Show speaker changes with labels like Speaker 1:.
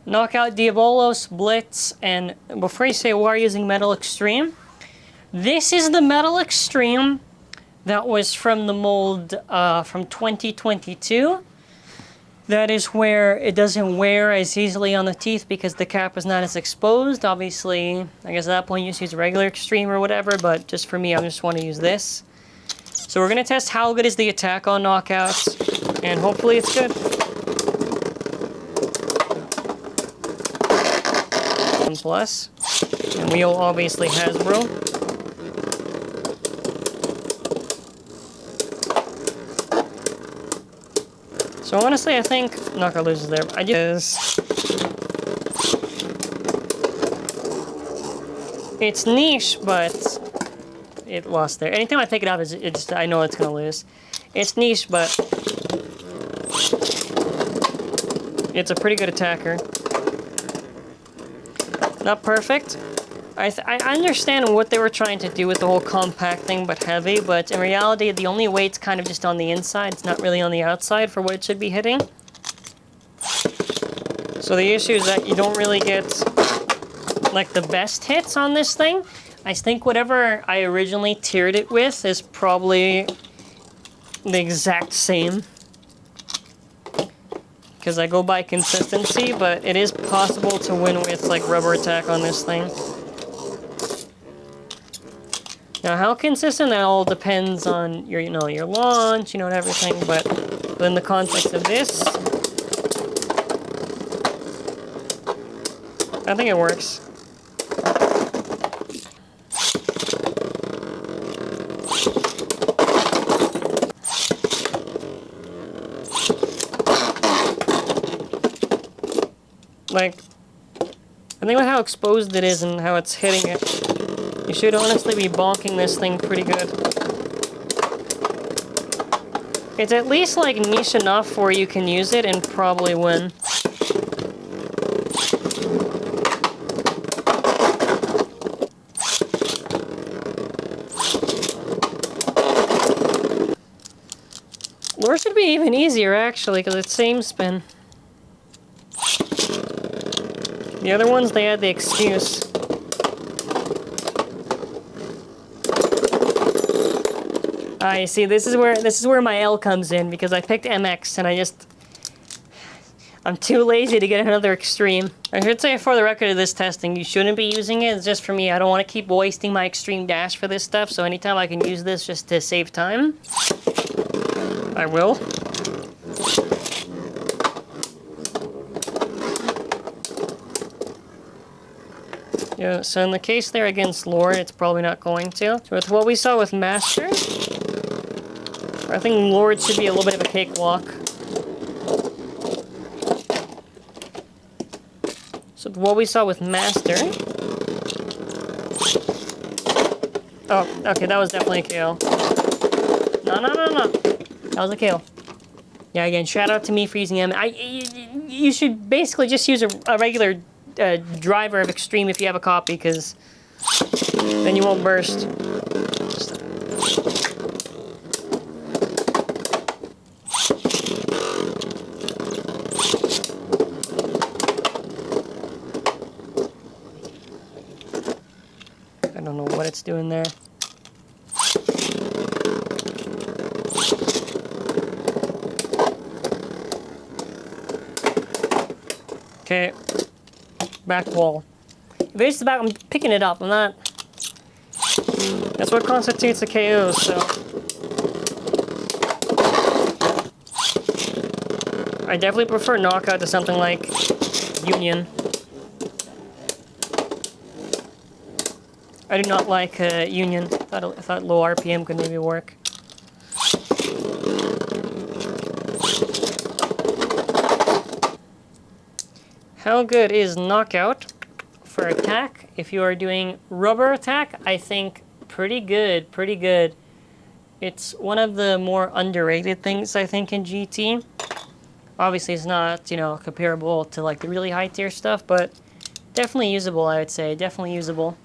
Speaker 1: Knockout, Diabolos, Blitz, and before you say why are you using Metal Extreme, this is the Metal Extreme that was from the mold from 2022. That is where it doesn't wear as easily on the teeth because the cap is not as exposed. Obviously, I guess at that point you just use a regular Extreme or whatever, but just for me, I just want to use this. So we're going to test how good is the attack on knockouts, and hopefully it's good. Plus, and Wheel obviously Hasbro. So honestly, I think Knockout loses there. I just it's niche, but it lost there. Anytime I pick it up, it's I know it's gonna lose. It's niche, but it's a pretty good attacker. Not perfect. I understand what they were trying to do with the whole compact thing, but heavy, but in reality, the only weight's kind of just on the inside. It's not really on the outside for what it should be hitting. So the issue is that you don't really get, like, the best hits on this thing. I think whatever I originally tiered it with is probably the exact same. Because I go by consistency, but it is possible to win with like rubber attack on this thing. Now, how consistent, that all depends on your, your launch, and everything. But in the context of this, I think it works. Like, I think with how exposed it is and how it's hitting it, you should honestly be bonking this thing pretty good. It's at least like niche enough where you can use it and probably win. Lure should be even easier actually, because it's same spin. The other ones, they had the excuse. You see, this is where my L comes in, because I picked MX and I'm too lazy to get another Extreme. I should say for the record of this testing, you shouldn't be using it. It's just for me. I don't want to keep wasting my Extreme Dash for this stuff, so anytime I can use this just to save time, I will. Yeah, so in the case there against Lord, it's probably not going to. So with what we saw with Master, I think Lord should be a little bit of a cakewalk. So with what we saw with Master... Oh, okay, that was definitely a KO. No. That was a KO. Yeah, again, shout out to me for using him. You should basically just use a regular driver of Extreme if you have a copy, because then you won't burst. I don't know what it's doing there. Okay. Back wall. If it's the back, I'm picking it up. I'm not... That's what constitutes a KO, so... I definitely prefer Knockout to something like Union. I do not like Union. I thought low RPM could maybe work. How good is Knockout for attack? If you are doing rubber attack, I think pretty good, pretty good. It's one of the more underrated things, I think, in GT. Obviously, it's not, comparable to like the really high tier stuff, but definitely usable, I would say. Definitely usable.